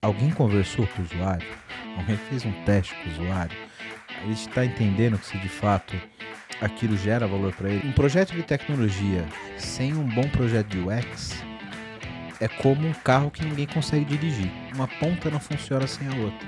Alguém conversou com o usuário? Alguém fez um teste com o usuário? A gente está entendendo que se de fato aquilo gera valor para ele. Um projeto de tecnologia sem um bom projeto de UX é como um carro que ninguém consegue dirigir. Uma ponta não funciona sem a outra.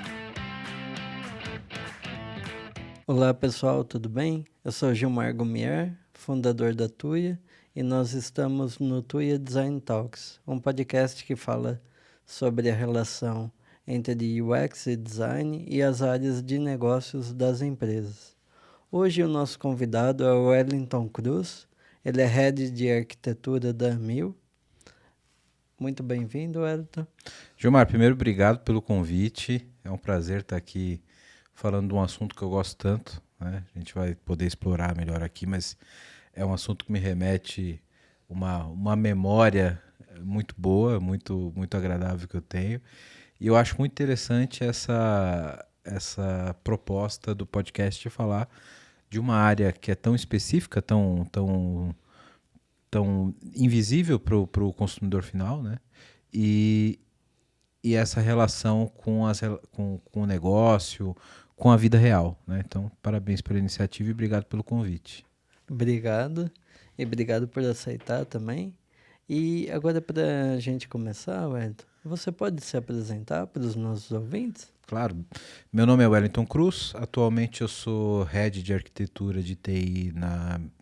Olá pessoal, tudo bem? Eu sou Gilmar Gumier, fundador da Tuya, e nós estamos no Tuya Design Talks, um podcast que fala sobre a relação entre UX e design e as áreas de negócios das empresas. Hoje o nosso convidado é o Wellington Cruz, ele é Head de Arquitetura da Mil. Muito bem-vindo, Wellington. Gilmar, primeiro, obrigado pelo convite. É um prazer estar aqui falando de um assunto que eu gosto tanto, né? A gente vai poder explorar melhor aqui, mas é um assunto que me remete uma memória muito boa, muito agradável que eu tenho. E eu acho muito interessante essa proposta do podcast de falar de uma área que é tão específica, tão invisível para o consumidor final, né? E, e essa relação com o negócio, com a vida real, né? Então, parabéns pela iniciativa e obrigado pelo convite. Obrigado, e obrigado por aceitar também. E agora, para a gente começar, Wellington, você pode se apresentar para os nossos ouvintes? Claro, meu nome é Wellington Cruz, atualmente eu sou Head de Arquitetura de TI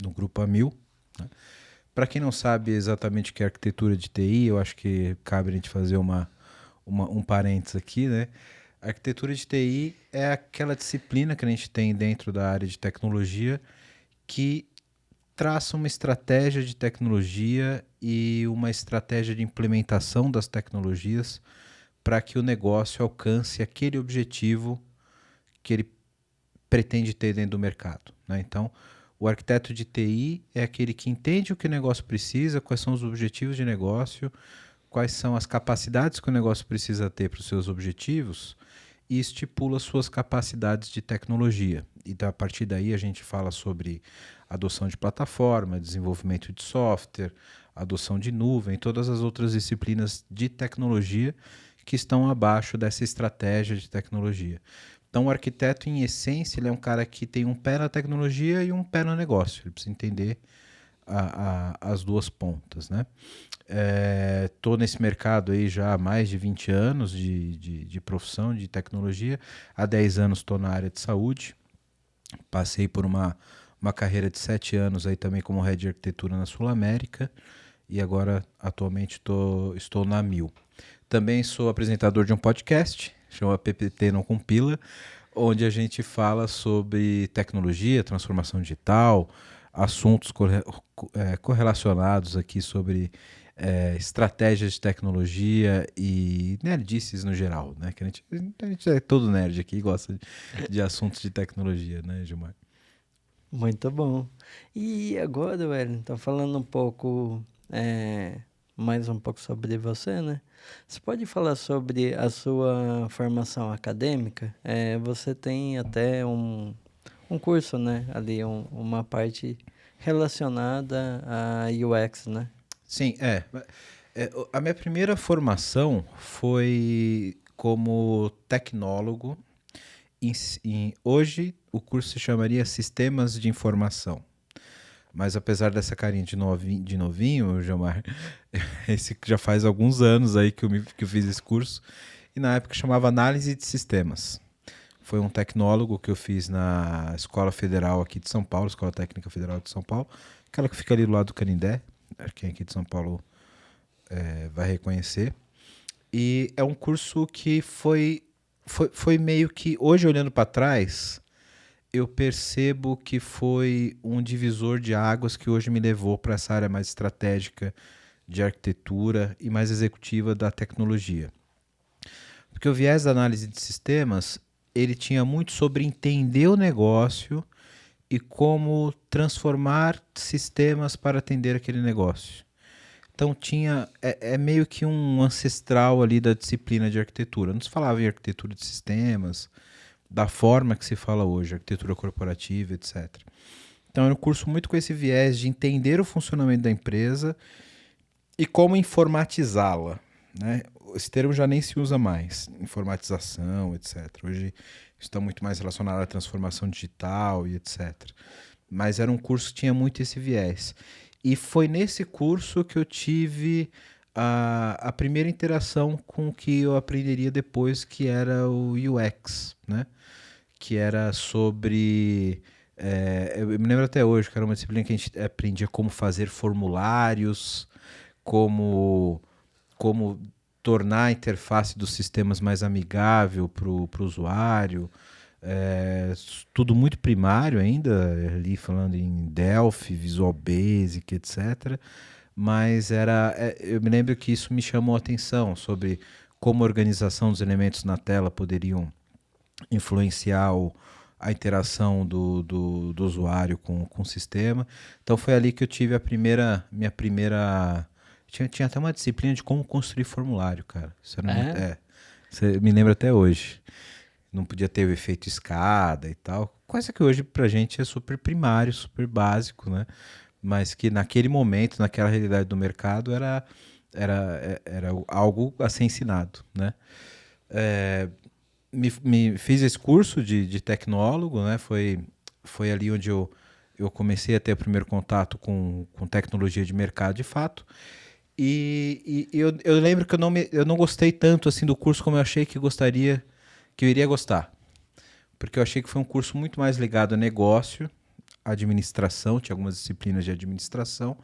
no Grupo Amil. Né? Para quem não sabe exatamente o que é arquitetura de TI, eu acho que cabe a gente fazer um parênteses aqui, né? A arquitetura de TI é aquela disciplina que a gente tem dentro da área de tecnologia que traça uma estratégia de tecnologia e uma estratégia de implementação das tecnologias para que o negócio alcance aquele objetivo que ele pretende ter dentro do mercado, né? Então, o arquiteto de TI é aquele que entende o que o negócio precisa, quais são os objetivos de negócio, quais são as capacidades que o negócio precisa ter para os seus objetivos e estipula suas capacidades de tecnologia. E a partir daí a gente fala sobre adoção de plataforma, desenvolvimento de software, adoção de nuvem, todas as outras disciplinas de tecnologia que estão abaixo dessa estratégia de tecnologia. Então, o arquiteto, em essência, ele é um cara que tem um pé na tecnologia e um pé no negócio. Ele precisa entender as duas pontas, né? Estou nesse mercado aí já há mais de 20 anos de profissão, de tecnologia. Há 10 anos estou na área de saúde. Passei por uma carreira de 7 anos aí também como Head de Arquitetura na Sul América. E agora, atualmente, estou na Mil. Também sou apresentador de um podcast, chama PPT Não Compila, onde a gente fala sobre tecnologia, transformação digital, assuntos correlacionados aqui sobre estratégias de tecnologia e nerdices no geral, né? Que a gente é todo nerd aqui e gosta de assuntos de tecnologia, né, Gilmar? Muito bom. E agora, Wellington, falando um pouco, mais um pouco sobre você, né? Você pode falar sobre a sua formação acadêmica? Você tem até um curso, né? Ali, uma parte relacionada a UX, né? Sim, a minha primeira formação foi como tecnólogo. Hoje o curso se chamaria Sistemas de Informação. Mas apesar dessa carinha de novinho, Gilmar, esse já faz alguns anos aí que eu fiz esse curso, e na época chamava Análise de Sistemas. Foi um tecnólogo que eu fiz na Escola Federal aqui de São Paulo, Escola Técnica Federal de São Paulo, aquela que fica ali do lado do Canindé, quem aqui de São Paulo vai reconhecer. E é um curso que foi meio que, hoje olhando para trás, eu percebo que foi um divisor de águas que hoje me levou para essa área mais estratégica de arquitetura e mais executiva da tecnologia. Porque o viés da análise de sistemas, ele tinha muito sobre entender o negócio e como transformar sistemas para atender aquele negócio. Então é meio que um ancestral ali da disciplina de arquitetura. Não se falava em arquitetura de sistemas, da forma que se fala hoje, arquitetura corporativa, etc. Então era um curso muito com esse viés de entender o funcionamento da empresa e como informatizá-la, né? esse termo já nem se usa mais, informatização, etc. Hoje está muito mais relacionado à transformação digital e etc. Mas era um curso que tinha muito esse viés. E foi nesse curso que eu tive a primeira interação com o que eu aprenderia depois, que era o UX, né? Que era sobre... eu me lembro até hoje que era uma disciplina que a gente aprendia como fazer formulários, como, como tornar a interface dos sistemas mais amigável para o usuário. Tudo muito primário ainda, ali falando em Delphi, Visual Basic, etc. Mas eu me lembro que isso me chamou a atenção sobre como a organização dos elementos na tela poderiam influenciar a interação do usuário com o sistema. Então foi ali que eu tive minha primeira... Tinha até uma disciplina de como construir formulário, cara. Isso era muito... Você me lembra até hoje. Não podia ter o efeito escada e tal. Coisa que hoje pra gente é super primário, super básico, né? Mas que naquele momento, naquela realidade do mercado, era algo a ser ensinado, né? Fiz esse curso de tecnólogo, né? Foi ali onde eu comecei a ter o primeiro contato com tecnologia de mercado de fato. E eu lembro que eu não gostei tanto assim do curso como eu achei que eu iria gostar. Porque eu achei que foi um curso muito mais ligado a negócio, administração, tinha algumas disciplinas de administração,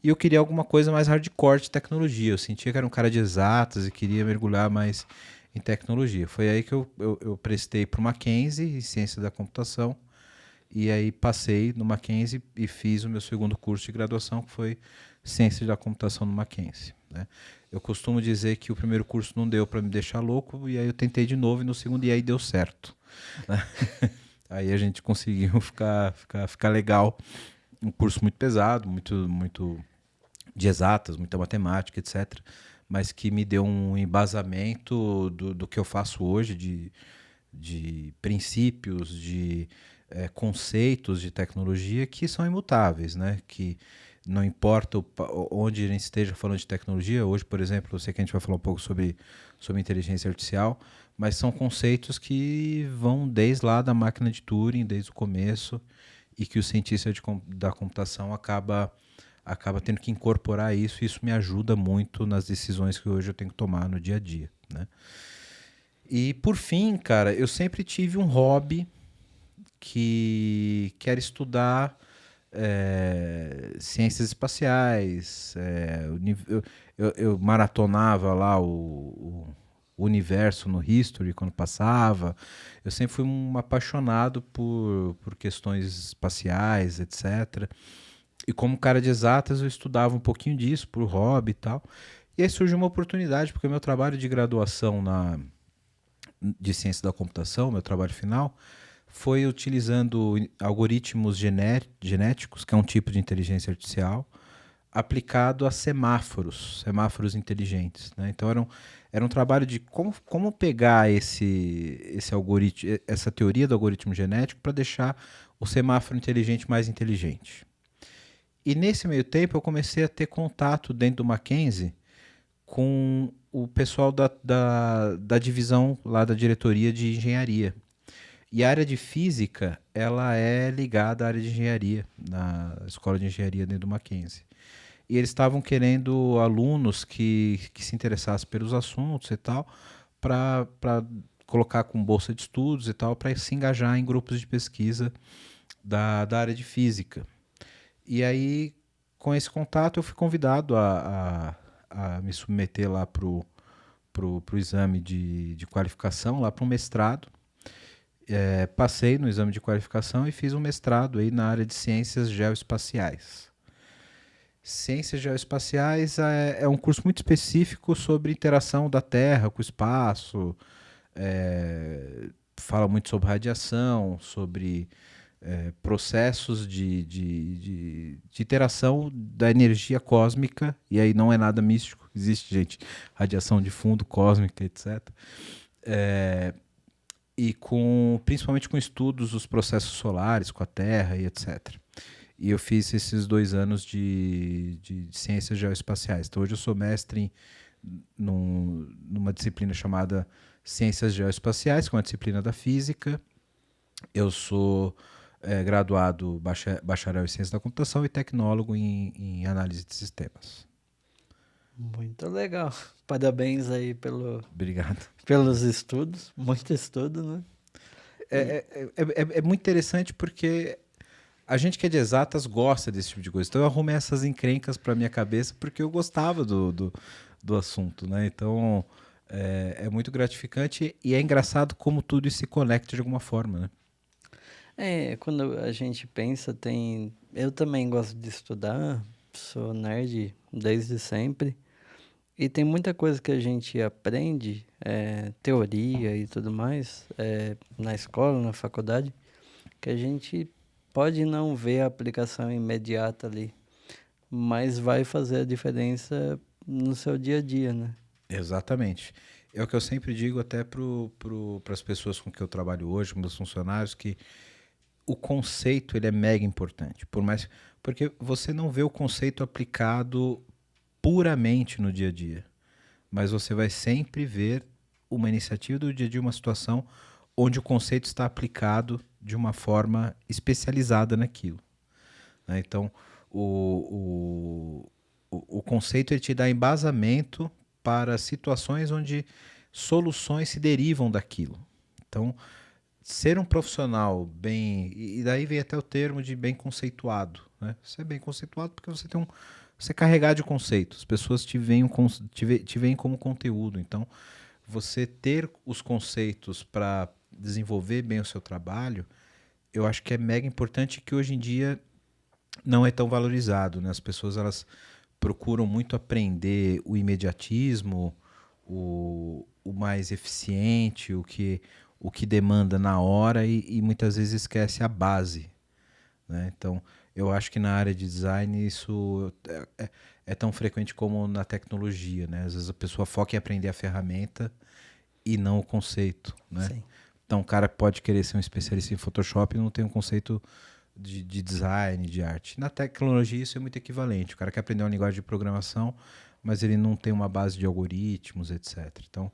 e eu queria alguma coisa mais hardcore de tecnologia. Eu sentia que era um cara de exatas e queria mergulhar mais em tecnologia. Foi aí que eu prestei para o Mackenzie, em ciência da computação, e aí passei no Mackenzie e fiz o meu segundo curso de graduação, que foi ciência da computação no Mackenzie, né? Eu costumo dizer que o primeiro curso não deu para me deixar louco, e aí eu tentei de novo, e no segundo, e aí deu certo, né? Aí a gente conseguiu ficar legal. Um curso muito pesado, muito de exatas, muita matemática, etc. Mas que me deu um embasamento do que eu faço hoje, de princípios, de conceitos de tecnologia que são imutáveis, né? Que não importa onde a gente esteja falando de tecnologia. Hoje, por exemplo, eu sei que a gente vai falar um pouco sobre inteligência artificial, mas são conceitos que vão desde lá da máquina de Turing, desde o começo, e que o cientista da computação acaba tendo que incorporar isso, e isso me ajuda muito nas decisões que hoje eu tenho que tomar no dia a dia, né? E por fim, cara, eu sempre tive um hobby que era estudar ciências espaciais. Eu maratonava lá o universo no History quando passava. Eu sempre fui um apaixonado por questões espaciais, etc. E como cara de exatas, eu estudava um pouquinho disso por hobby e tal. E aí surgiu uma oportunidade, porque o meu trabalho de graduação de ciência da computação, meu trabalho final, foi utilizando algoritmos genéticos, que é um tipo de inteligência artificial, aplicado a semáforos inteligentes, né? Então era um trabalho de como pegar esse algoritmo, essa teoria do algoritmo genético para deixar o semáforo inteligente mais inteligente. E nesse meio tempo eu comecei a ter contato dentro do Mackenzie com o pessoal da divisão lá da diretoria de engenharia. E a área de física, ela é ligada à área de engenharia, na escola de engenharia dentro do Mackenzie. E eles estavam querendo alunos que se interessassem pelos assuntos e tal, para colocar com bolsa de estudos e tal, para se engajar em grupos de pesquisa da área de física. E aí, com esse contato, eu fui convidado a me submeter lá pro exame de qualificação, lá para um mestrado. Passei no exame de qualificação e fiz um mestrado aí na área de ciências geoespaciais. Ciências geoespaciais é um curso muito específico sobre interação da Terra com o espaço, fala muito sobre radiação, sobre processos de interação da energia cósmica, e aí não é nada místico, existe, gente, radiação de fundo cósmica, etc. E principalmente com estudos dos processos solares, com a Terra e etc. E eu fiz esses 2 anos de ciências geoespaciais. Então hoje eu sou mestre numa disciplina chamada Ciências Geoespaciais, que é uma disciplina da física. Eu sou graduado bacharel em Ciência da Computação e tecnólogo em Análise de Sistemas. Muito legal. Parabéns aí Obrigado. pelos estudos. Muito estudo, né? É muito interessante porque a gente que é de exatas gosta desse tipo de coisa. Então eu arrumei essas encrencas para minha cabeça porque eu gostava do assunto, né? Então é muito gratificante e é engraçado como tudo isso se conecta de alguma forma, né? Quando a gente pensa, eu também gosto de estudar, sou nerd desde sempre. E tem muita coisa que a gente aprende, teoria e tudo mais, na escola, na faculdade, que a gente pode não ver a aplicação imediata ali, mas vai fazer a diferença no seu dia a dia, né? Exatamente. É o que eu sempre digo até para as pessoas com que eu trabalho hoje, com meus funcionários, que o conceito ele é mega importante. Porque você não vê o conceito aplicado puramente no dia a dia, mas você vai sempre ver uma iniciativa do dia a dia, uma situação onde o conceito está aplicado de uma forma especializada naquilo, né? Então, o conceito ele te dá embasamento para situações onde soluções se derivam daquilo. Então, ser um profissional bem... E daí vem até o termo de bem conceituado, né? Você é bem conceituado porque você é carregado de conceitos. As pessoas te veem como conteúdo. Então, você ter os conceitos para desenvolver bem o seu trabalho, eu acho que é mega importante, que hoje em dia não é tão valorizado, né? As pessoas elas procuram muito aprender o imediatismo, o mais eficiente, o que demanda na hora e muitas vezes esquece a base, né? Então, eu acho que na área de design isso é tão frequente como na tecnologia, né? Às vezes a pessoa foca em aprender a ferramenta e não o conceito, né? Sim. Então, o cara pode querer ser um especialista em Photoshop e não tem um conceito de design, de arte. Na tecnologia isso é muito equivalente. O cara quer aprender uma linguagem de programação, mas ele não tem uma base de algoritmos, etc. Então,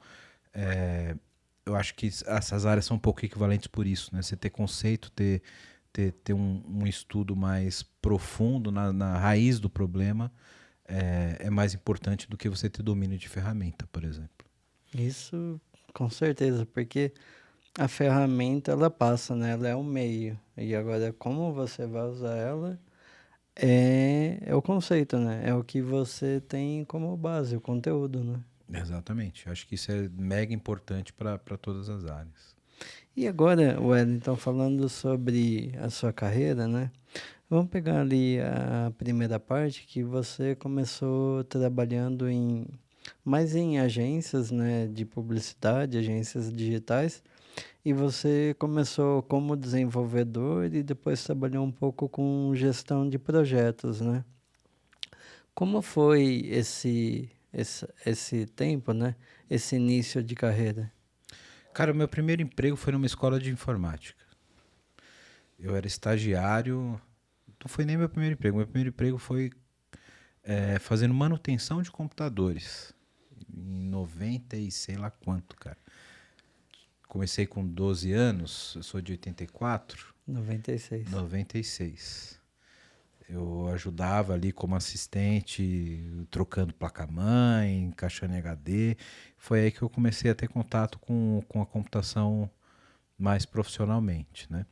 eu acho que essas áreas são um pouco equivalentes por isso, né? Você ter conceito, ter um estudo mais profundo na raiz do problema é mais importante do que você ter domínio de ferramenta, por exemplo. Isso, com certeza, porque a ferramenta, ela passa, né? Ela é um meio. E agora, como você vai usar ela, é o conceito, né? É o que você tem como base, o conteúdo, né? Exatamente. Acho que isso é mega importante para todas as áreas. E agora, Wellington, falando sobre a sua carreira, né? Vamos pegar ali a primeira parte, que você começou trabalhando mais em agências, né, de publicidade, agências digitais, e você começou como desenvolvedor e depois trabalhou um pouco com gestão de projetos, né? Como foi esse tempo, né? Esse início de carreira? Cara, o meu primeiro emprego foi numa escola de informática. Eu era estagiário. Não foi nem meu primeiro emprego. Meu primeiro emprego foi fazendo manutenção de computadores. Em 90 e sei lá quanto, cara. Comecei com 12 anos, eu sou de 84. 96. 96. Eu ajudava ali como assistente, trocando placa-mãe, encaixando em HD. Foi aí que eu comecei a ter contato com a computação mais profissionalmente, né?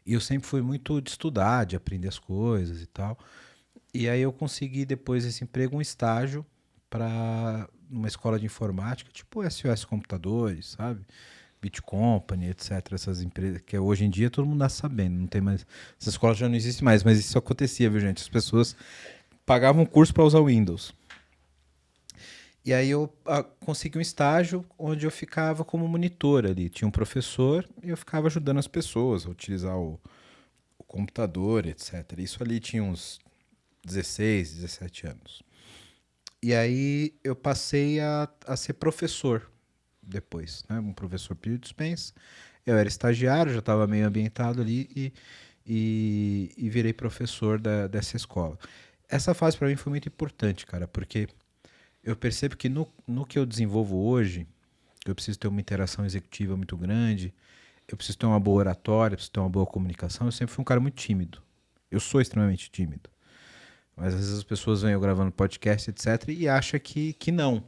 E eu sempre fui muito de estudar, de aprender as coisas e tal. E aí eu consegui, depois desse emprego, um estágio para uma escola de informática, tipo SOS Computadores, sabe? Bit Company, etc. Essas empresas que hoje em dia todo mundo está sabendo, não tem mais. Essas escolas já não existem mais, mas isso acontecia, viu, gente? As pessoas pagavam um curso para usar o Windows. E aí eu consegui um estágio onde eu ficava como monitor ali. Tinha um professor e eu ficava ajudando as pessoas a utilizar o computador, etc. Isso ali tinha uns 16, 17 anos. E aí eu passei a ser professor depois, né? Um professor período suspenso. Eu era estagiário, já estava meio ambientado ali e virei professor dessa escola. Essa fase para mim foi muito importante, cara, porque Eu percebo que no que eu desenvolvo hoje, eu preciso ter uma interação executiva muito grande, eu preciso ter uma boa oratória, eu preciso ter uma boa comunicação. Eu sempre fui um cara muito tímido. Eu sou extremamente tímido. Mas às vezes as pessoas vêm eu gravando podcast, etc., e acham que não.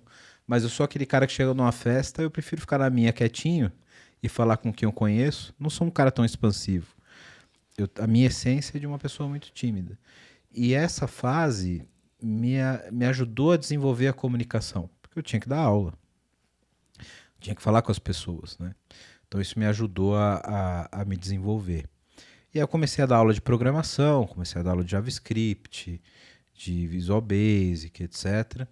Mas eu sou aquele cara que chega numa festa, eu prefiro ficar na minha quietinho e falar com quem eu conheço. Não sou um cara tão expansivo. A minha essência é de uma pessoa muito tímida. E essa fase me ajudou a desenvolver a comunicação, porque eu tinha que dar aula, tinha que falar com as pessoas, né? Então isso me ajudou a me desenvolver. E aí eu comecei a dar aula de programação, comecei a dar aula de JavaScript, de Visual Basic, etc.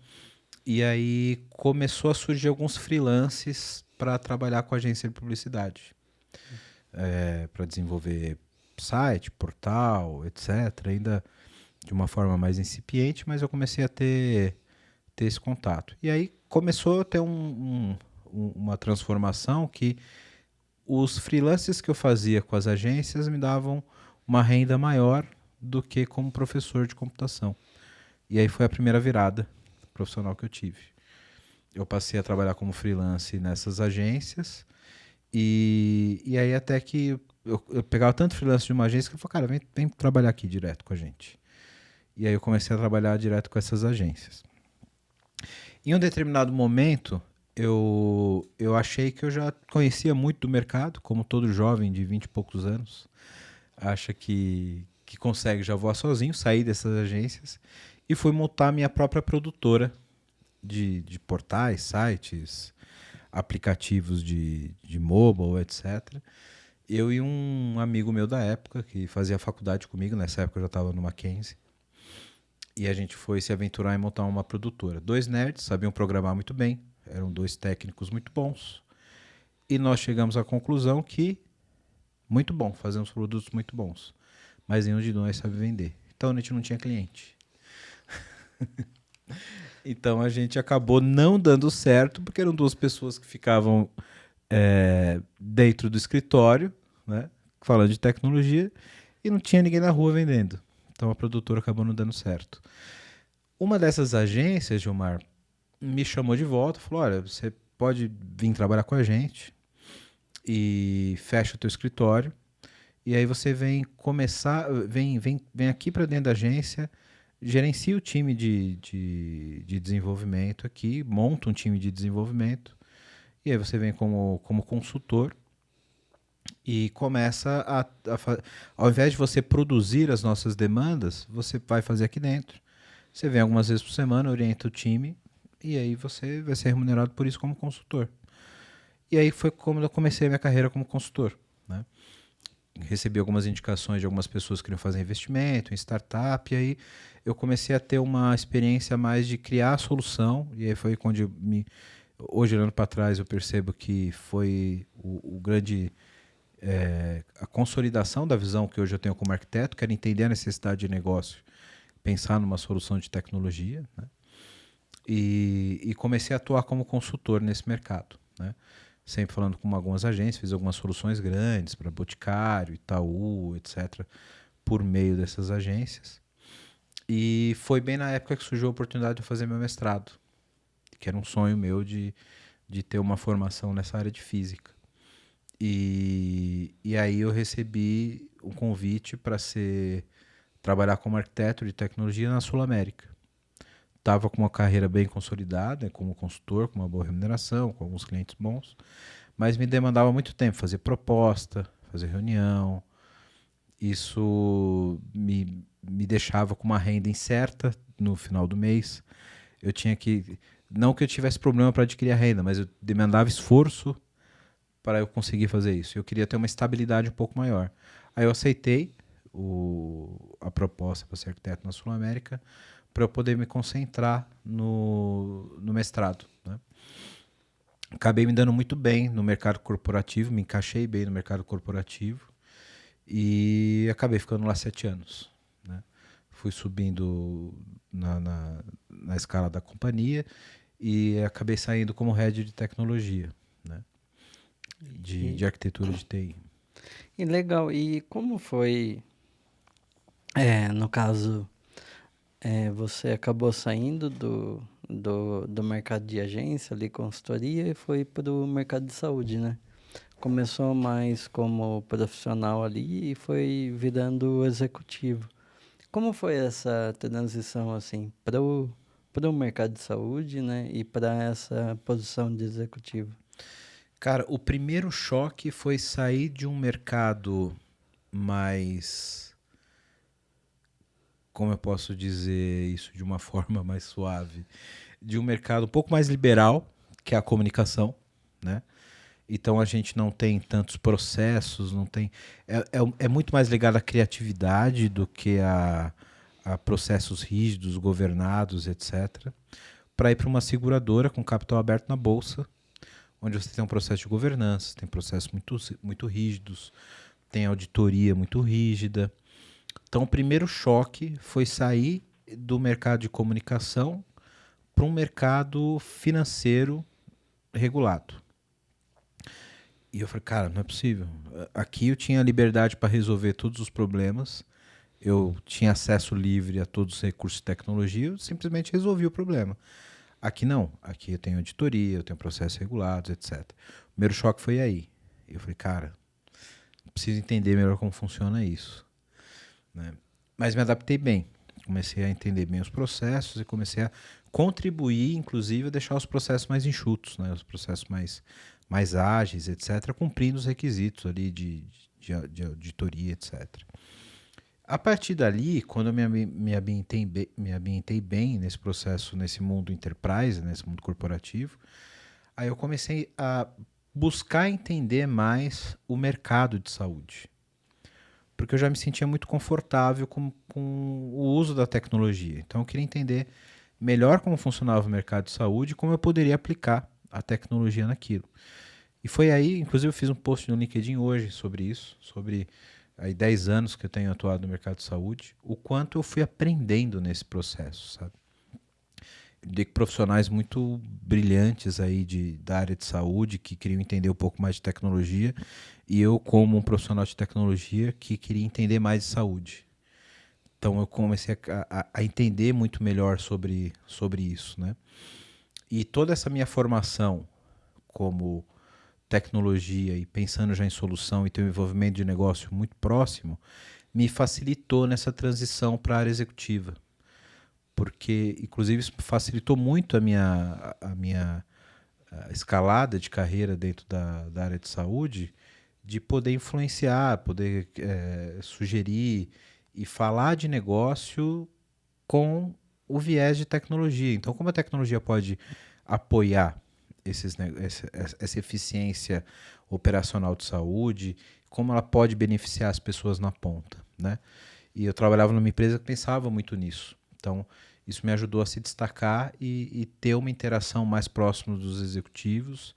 E aí começou a surgir alguns freelances para trabalhar com agência de publicidade, para desenvolver site, portal, etc. Ainda de uma forma mais incipiente, mas eu comecei a ter esse contato. E aí começou a ter uma transformação que os freelances que eu fazia com as agências me davam uma renda maior do que como professor de computação. E aí foi a primeira virada profissional que eu tive. Eu passei a trabalhar como freelance nessas agências e aí até que eu pegava tanto freelance de uma agência que eu falei, cara, vem trabalhar aqui direto com a gente. E aí eu comecei a trabalhar direto com essas agências. Em um determinado momento, eu achei que eu já conhecia muito do mercado, como todo jovem de 20 e poucos anos acha que consegue já voar sozinho, sair dessas agências e fui montar minha própria produtora de portais, sites, aplicativos de mobile, etc. Eu e um amigo meu da época, que fazia faculdade comigo, nessa época eu já estava no Mackenzie, e a gente foi se aventurar em montar uma produtora. Dois nerds, sabiam programar muito bem, eram dois técnicos muito bons, e nós chegamos à conclusão que, muito bom, fazemos produtos muito bons, mas nenhum de nós sabe vender. Então a gente não tinha cliente. Então a gente acabou não dando certo, porque eram duas pessoas que ficavam dentro do escritório, né, falando de tecnologia, e não tinha ninguém na rua vendendo. Então a produtora acabou não dando certo. Uma dessas agências, Gilmar, me chamou de volta, falou, olha, você pode vir trabalhar com a gente e fecha o teu escritório, e aí você vem começar, vem aqui para dentro da agência, gerencia o time de desenvolvimento aqui, monta um time de desenvolvimento, e aí você vem como consultor e começa ao invés de você produzir as nossas demandas, você vai fazer aqui dentro. Você vem algumas vezes por semana, orienta o time, e aí você vai ser remunerado por isso como consultor. E aí foi como eu comecei a minha carreira como consultor, né? Recebi algumas indicações de algumas pessoas que queriam fazer investimento em startup, e aí eu comecei a ter uma experiência mais de criar a solução, e aí foi quando hoje olhando para trás eu percebo que foi o grande a consolidação da visão que hoje eu tenho como arquiteto, que era entender a necessidade de negócio, pensar numa solução de tecnologia, né? E comecei a atuar como consultor nesse mercado, né? Sempre falando com algumas agências, fiz algumas soluções grandes para Boticário, Itaú, etc., por meio dessas agências. E foi bem na época que surgiu a oportunidade de fazer meu mestrado, que era um sonho meu de ter uma formação nessa área de física. E aí eu recebi um convite para trabalhar como arquiteto de tecnologia na Sul América. Estava com uma carreira bem consolidada, como consultor, com uma boa remuneração, com alguns clientes bons, mas me demandava muito tempo fazer proposta, fazer reunião. Isso me deixava com uma renda incerta no final do mês. Eu tinha que, não que eu tivesse problema para adquirir a renda, mas eu demandava esforço para eu conseguir fazer isso. Eu queria ter uma estabilidade um pouco maior. Aí eu aceitei a proposta para ser arquiteto na Sul América, para eu poder me concentrar no mestrado, né? Acabei me dando muito bem no mercado corporativo, me encaixei bem no mercado corporativo e acabei ficando lá 7 anos, né? Fui subindo na escala da companhia e acabei saindo como head de tecnologia, né? De arquitetura de TI. E legal, e como foi, no caso, você acabou saindo do mercado de agência, ali, consultoria, e foi para o mercado de saúde, né? Começou mais como profissional ali e foi virando executivo. Como foi essa transição, assim, para o mercado de saúde, né? E para essa posição de executivo? Cara, o primeiro choque foi sair de um mercado mais, como eu posso dizer isso de uma forma mais suave, de um mercado um pouco mais liberal, que é a comunicação, né? Então a gente não tem tantos processos, não tem. É muito mais ligado à criatividade do que a processos rígidos, governados, etc. Para ir para uma seguradora com capital aberto na bolsa, onde você tem um processo de governança, tem processos muito rígidos, tem auditoria muito rígida. Então o primeiro choque foi sair do mercado de comunicação para um mercado financeiro regulado. E eu falei, cara, não é possível. Aqui eu tinha liberdade para resolver todos os problemas, eu tinha acesso livre a todos os recursos de tecnologia, eu simplesmente resolvi o problema. Aqui não, aqui eu tenho auditoria, eu tenho processos regulados, etc. O primeiro choque foi aí. Eu falei, cara, preciso entender melhor como funciona isso, né? Mas me adaptei bem. Comecei a entender bem os processos e comecei a contribuir, inclusive, a deixar os processos mais enxutos, né? Os processos mais ágeis, etc., cumprindo os requisitos ali de auditoria, etc. A partir dali, quando eu me ambientei bem nesse processo, nesse mundo enterprise, nesse mundo corporativo, aí eu comecei a buscar entender mais o mercado de saúde. Porque eu já me sentia muito confortável com o uso da tecnologia. Então eu queria entender melhor como funcionava o mercado de saúde e como eu poderia aplicar a tecnologia naquilo. E foi aí, inclusive eu fiz um post no LinkedIn hoje sobre isso, sobre aí 10 anos que eu tenho atuado no mercado de saúde, o quanto eu fui aprendendo nesse processo, sabe? De profissionais muito brilhantes aí da área de saúde que queriam entender um pouco mais de tecnologia e eu como um profissional de tecnologia que queria entender mais de saúde. Então eu comecei a entender muito melhor sobre isso, né? E toda essa minha formação como tecnologia e pensando já em solução e ter um envolvimento de negócio muito próximo, me facilitou nessa transição para a área executiva. Porque, inclusive, isso facilitou muito a minha escalada de carreira dentro da área de saúde, de poder influenciar, poder sugerir e falar de negócio com o viés de tecnologia. Então, como a tecnologia pode apoiar essa eficiência operacional de saúde, como ela pode beneficiar as pessoas na ponta, né? E eu trabalhava numa empresa que pensava muito nisso. Então, isso me ajudou a se destacar e ter uma interação mais próxima dos executivos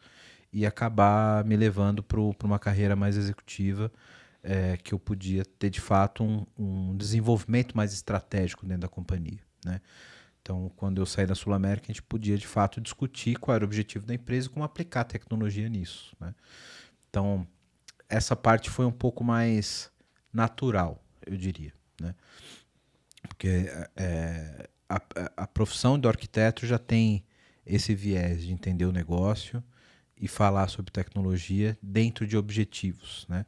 e acabar me levando para uma carreira mais executiva, que eu podia ter, de fato, um desenvolvimento mais estratégico dentro da companhia, né? Então, quando eu saí da Sul América, a gente podia, de fato, discutir qual era o objetivo da empresa e como aplicar a tecnologia nisso, né? Então, essa parte foi um pouco mais natural, eu diria, né? Porque a profissão do arquiteto já tem esse viés de entender o negócio e falar sobre tecnologia dentro de objetivos, né?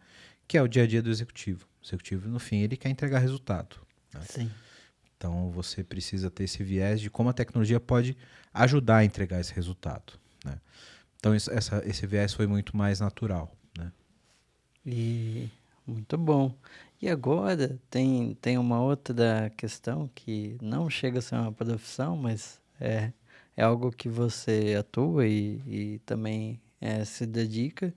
Que é o dia a dia do executivo. O executivo, no fim, ele quer entregar resultado, né? Sim. Então, você precisa ter esse viés de como a tecnologia pode ajudar a entregar esse resultado, né? Então, esse viés foi muito mais natural, né? E muito bom. E agora tem uma outra questão que não chega a ser uma profissão, mas é algo que você atua e também se dedica,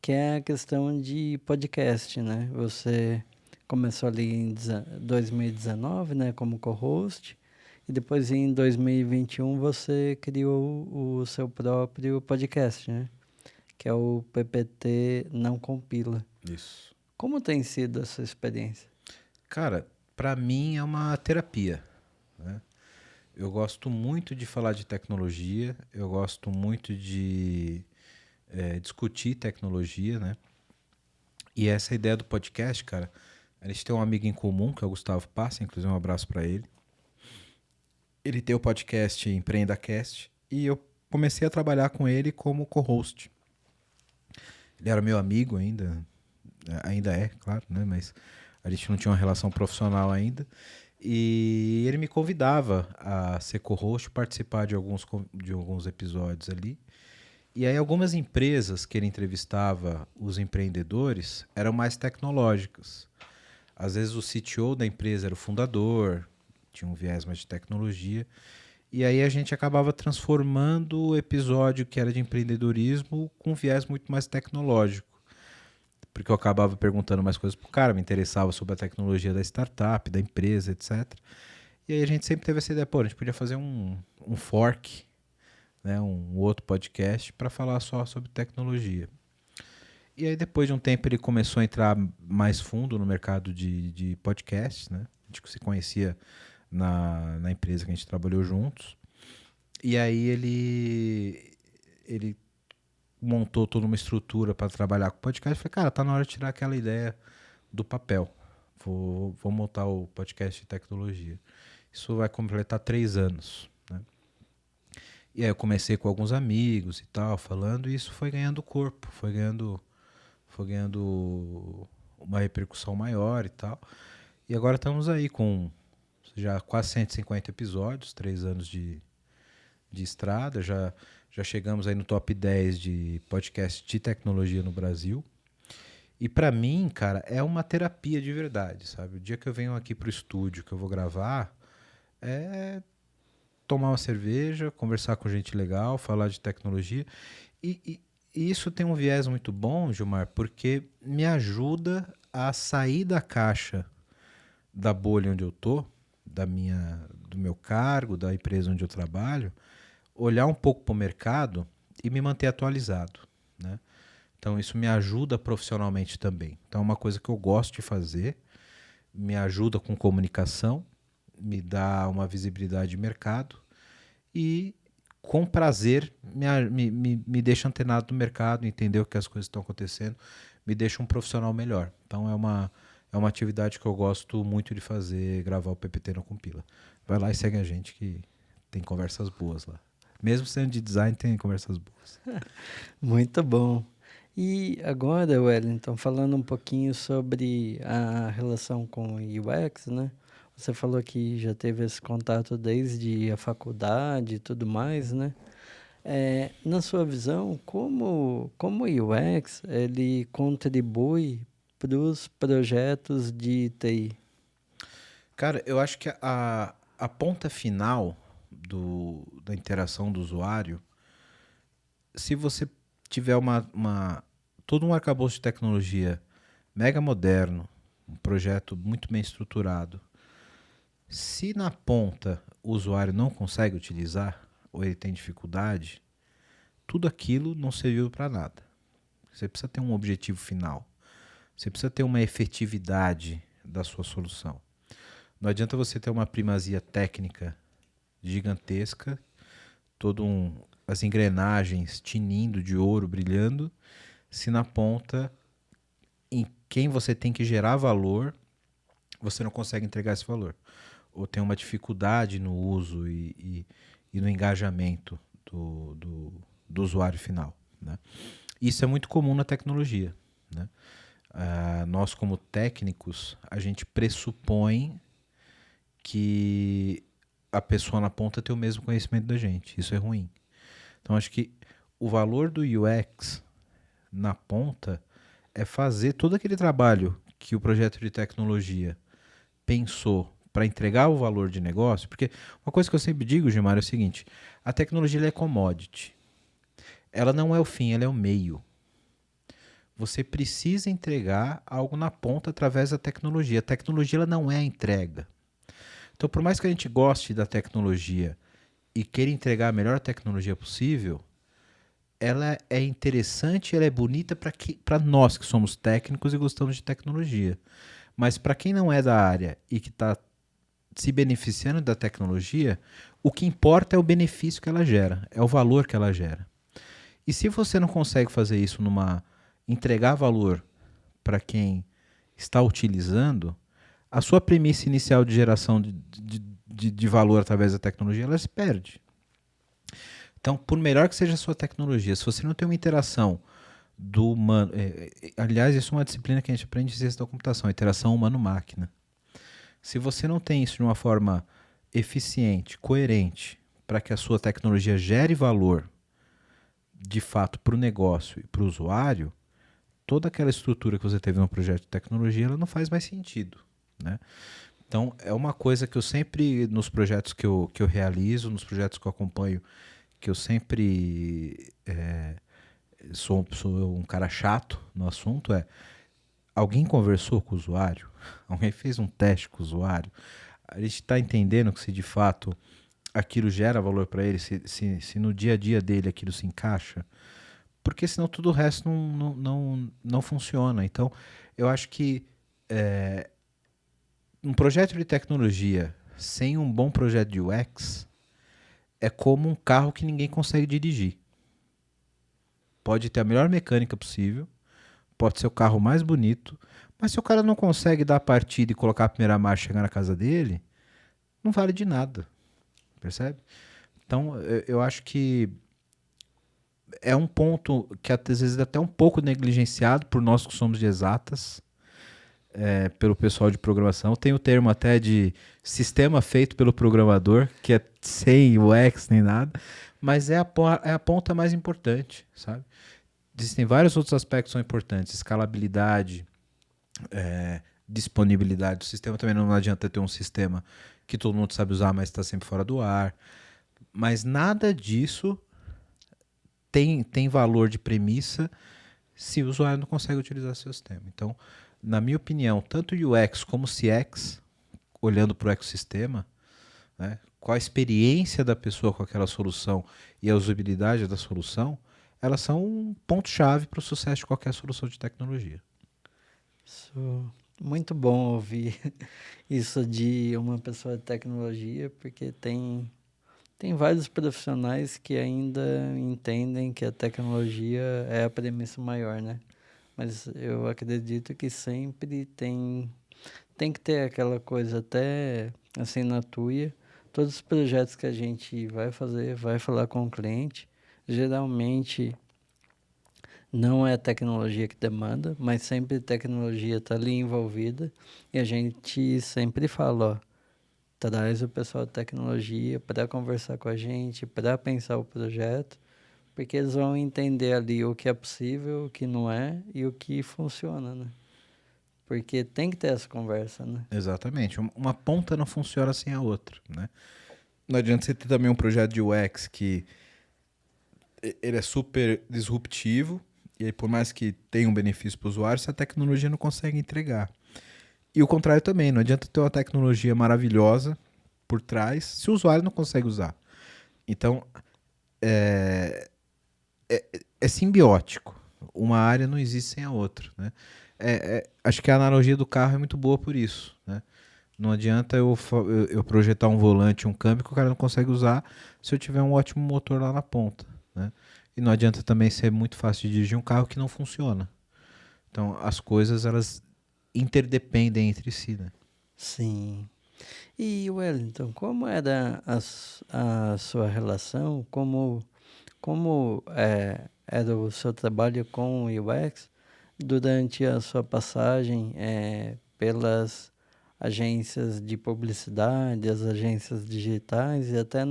que é a questão de podcast, né? Você começou ali em 2019, né, como co-host, e depois em 2021 você criou o seu próprio podcast, né? Que é o PPT Não Compila. Isso. Como tem sido essa experiência? Cara, para mim é uma terapia, né? Eu gosto muito de falar de tecnologia, eu gosto muito de discutir tecnologia, né? E essa ideia do podcast, cara, a gente tem um amigo em comum, que é o Gustavo Passa, inclusive um abraço para ele. Ele tem o podcast EmpreendaCast e eu comecei a trabalhar com ele como co-host. Ele era meu amigo ainda é, claro, né? Mas a gente não tinha uma relação profissional ainda. E ele me convidava a ser co-host, participar de alguns episódios ali. E aí algumas empresas que ele entrevistava, os empreendedores, eram mais tecnológicas. Às vezes o CTO da empresa era o fundador, tinha um viés mais de tecnologia. E aí a gente acabava transformando o episódio que era de empreendedorismo com um viés muito mais tecnológico. Porque eu acabava perguntando mais coisas pro cara, me interessava sobre a tecnologia da startup, da empresa, etc. E aí a gente sempre teve essa ideia, pô, a gente podia fazer um fork, né, um outro podcast para falar só sobre tecnologia. E aí depois de um tempo ele começou a entrar mais fundo no mercado de podcasts, né? A gente se conhecia na empresa que a gente trabalhou juntos. E aí ele montou toda uma estrutura para trabalhar com podcast. Eu falei, cara, tá na hora de tirar aquela ideia do papel. Vou montar o podcast de tecnologia. Isso vai completar 3 anos, né? E aí eu comecei com alguns amigos e tal, falando, e isso foi ganhando corpo, foi ganhando uma repercussão maior e tal. E agora estamos aí com já quase 150 episódios, 3 anos de estrada, já chegamos aí no top 10 de podcast de tecnologia no Brasil. E para mim, cara, é uma terapia de verdade, sabe? O dia que eu venho aqui pro estúdio, que eu vou gravar, é tomar uma cerveja, conversar com gente legal, falar de tecnologia. E isso tem um viés muito bom, Gilmar, porque me ajuda a sair da caixa da bolha onde eu tô, do meu cargo, da empresa onde eu trabalho, olhar um pouco para o mercado e me manter atualizado, né? Então isso me ajuda profissionalmente também. Então é uma coisa que eu gosto de fazer, me ajuda com comunicação, me dá uma visibilidade de mercado e com prazer me deixa antenado no mercado, entender o que as coisas estão acontecendo, me deixa um profissional melhor. Então é uma atividade que eu gosto muito de fazer, gravar o PPT no Compila. Vai lá e segue a gente que tem conversas boas lá. Mesmo sendo de design, tem conversas boas. Muito bom. E agora, Wellington, falando um pouquinho sobre a relação com o UX, né? Você falou que já teve esse contato desde a faculdade e tudo mais, né? Na sua visão, como o UX ele contribui para os projetos de TI? Cara, eu acho que a ponta final da interação do usuário, se você tiver todo um arcabouço de tecnologia mega moderno, um projeto muito bem estruturado, se na ponta o usuário não consegue utilizar ou ele tem dificuldade, tudo aquilo não serviu para nada. Você precisa ter um objetivo final. Você precisa ter uma efetividade da sua solução. Não adianta você ter uma primazia técnica gigantesca, as engrenagens tinindo de ouro, brilhando, se na ponta, em quem você tem que gerar valor, você não consegue entregar esse valor. Ou tem uma dificuldade no uso e no engajamento do usuário final, né? Isso é muito comum na tecnologia, né? Nós, como técnicos, a gente pressupõe que a pessoa na ponta tem o mesmo conhecimento da gente. Isso é ruim. Então, acho que o valor do UX na ponta é fazer todo aquele trabalho que o projeto de tecnologia pensou para entregar o valor de negócio, porque uma coisa que eu sempre digo, Gilmar, é o seguinte: a tecnologia ela é commodity. Ela não é o fim, ela é o meio. Você precisa entregar algo na ponta através da tecnologia. A tecnologia ela não é a entrega. Então, por mais que a gente goste da tecnologia e queira entregar a melhor tecnologia possível, ela é interessante, ela é bonita para nós que somos técnicos e gostamos de tecnologia. Mas para quem não é da área e que está se beneficiando da tecnologia, o que importa é o benefício que ela gera, é o valor que ela gera. E se você não consegue fazer isso entregar valor para quem está utilizando, a sua premissa inicial de geração de valor através da tecnologia, ela se perde. Então, por melhor que seja a sua tecnologia, se você não tem uma interação do humano... aliás, isso é uma disciplina que a gente aprende em ciência da computação, interação humano-máquina. Se você não tem isso de uma forma eficiente, coerente, para que a sua tecnologia gere valor, de fato, para o negócio e para o usuário, toda aquela estrutura que você teve no projeto de tecnologia, ela não faz mais sentido, né? Então, é uma coisa que eu sempre, nos projetos que eu realizo, nos projetos que eu acompanho, que eu sempre sou um cara chato no assunto, alguém conversou com o usuário? Alguém fez um teste com o usuário? A gente está entendendo que se de fato aquilo gera valor para ele, se no dia a dia dele aquilo se encaixa, porque senão tudo o resto não funciona. Então, eu acho que um projeto de tecnologia sem um bom projeto de UX é como um carro que ninguém consegue dirigir. Pode ter a melhor mecânica possível, pode ser o carro mais bonito, mas se o cara não consegue dar a partida e colocar a primeira marcha e chegar na casa dele, não vale de nada, percebe? Então, eu acho que é um ponto que às vezes é até um pouco negligenciado por nós que somos de exatas, pelo pessoal de programação. Tem o termo até de sistema feito pelo programador, que é sem UX nem nada, mas é a ponta mais importante, sabe? Existem vários outros aspectos que são importantes, escalabilidade, disponibilidade do sistema. Também não adianta ter um sistema que todo mundo sabe usar, mas está sempre fora do ar. Mas nada disso tem valor de premissa se o usuário não consegue utilizar seu sistema. Então, na minha opinião, tanto UX como CX, olhando para o ecossistema, né, qual a experiência da pessoa com aquela solução e a usabilidade da solução, elas são um ponto-chave para o sucesso de qualquer solução de tecnologia. Isso, muito bom ouvir isso de uma pessoa de tecnologia, porque tem vários profissionais que ainda entendem que a tecnologia é a premissa maior, né? Mas eu acredito que sempre tem que ter aquela coisa até assim na Tuia. Todos os projetos que a gente vai fazer, vai falar com o cliente, geralmente não é a tecnologia que demanda, mas sempre a tecnologia está ali envolvida e a gente sempre fala, ó, traz o pessoal de tecnologia para conversar com a gente, para pensar o projeto, porque eles vão entender ali o que é possível, o que não é e o que funciona, né? Porque tem que ter essa conversa, né? Exatamente. Uma ponta não funciona sem a outra, né? Não adianta você ter também um projeto de UX que ele é super disruptivo e aí, por mais que tenha um benefício para o usuário, se a tecnologia não consegue entregar. E o contrário também, não adianta ter uma tecnologia maravilhosa por trás se o usuário não consegue usar. Então, é simbiótico. Uma área não existe sem a outra, né? Acho que a analogia do carro é muito boa por isso, né? Não adianta eu projetar um volante, um câmbio que o cara não consegue usar se eu tiver um ótimo motor lá na ponta, né? E não adianta também ser muito fácil de dirigir um carro que não funciona. Então, as coisas, elas interdependem entre si, né? Sim. E, Wellington, como era a sua relação, como era o seu trabalho com o UX durante a sua passagem pelas agências de publicidade, as agências digitais e até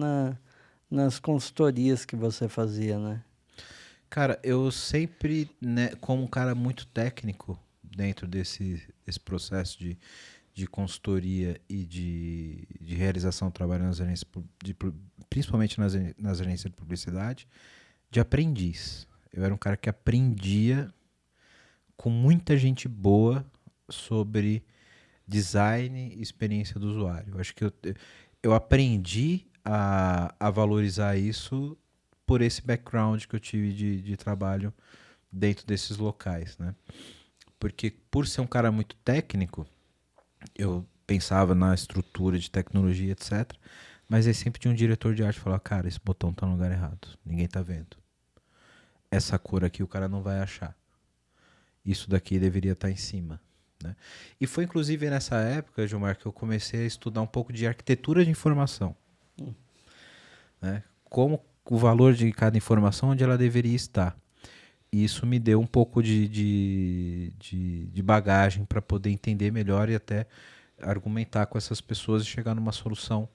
nas consultorias que você fazia, né? Cara, eu sempre, né, como um cara muito técnico dentro desse processo de consultoria e de realização do trabalho nas agências, principalmente nas agências de publicidade, de aprendiz. Eu era um cara que aprendia com muita gente boa sobre design e experiência do usuário. Eu acho que eu aprendi a valorizar isso por esse background que eu tive de trabalho dentro desses locais, né? Porque por ser um cara muito técnico, eu pensava na estrutura de tecnologia, etc. Mas aí sempre tinha um diretor de arte que falava, cara, esse botão tá no lugar errado, ninguém tá vendo. Essa cor aqui o cara não vai achar. Isso daqui deveria estar em cima, né? E foi inclusive nessa época, Gilmar, que eu comecei a estudar um pouco de arquitetura de informação, né? Como o valor de cada informação, onde ela deveria estar. E isso me deu um pouco de bagagem para poder entender melhor e até argumentar com essas pessoas e chegar numa solução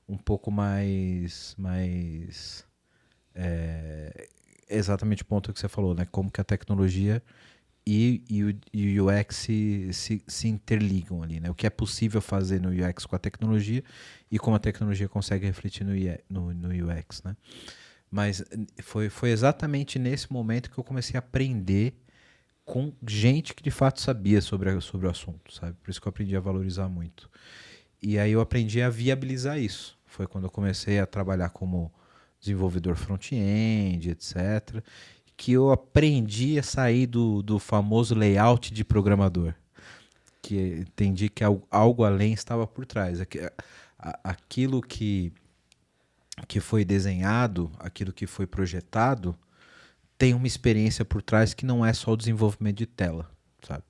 um pouco mais exatamente o ponto que você falou, né? Como que a tecnologia e o UX se interligam ali, né? O que é possível fazer no UX com a tecnologia e como a tecnologia consegue refletir no UX, né? Mas foi exatamente nesse momento que eu comecei a aprender com gente que de fato sabia sobre o assunto, sabe? Por isso que eu aprendi a valorizar muito. E aí eu aprendi a viabilizar isso. Foi quando eu comecei a trabalhar como desenvolvedor front-end, etc., que eu aprendi a sair do famoso layout de programador, que entendi que algo além estava por trás. Aquilo que foi desenhado, aquilo que foi projetado, tem uma experiência por trás que não é só o desenvolvimento de tela, sabe?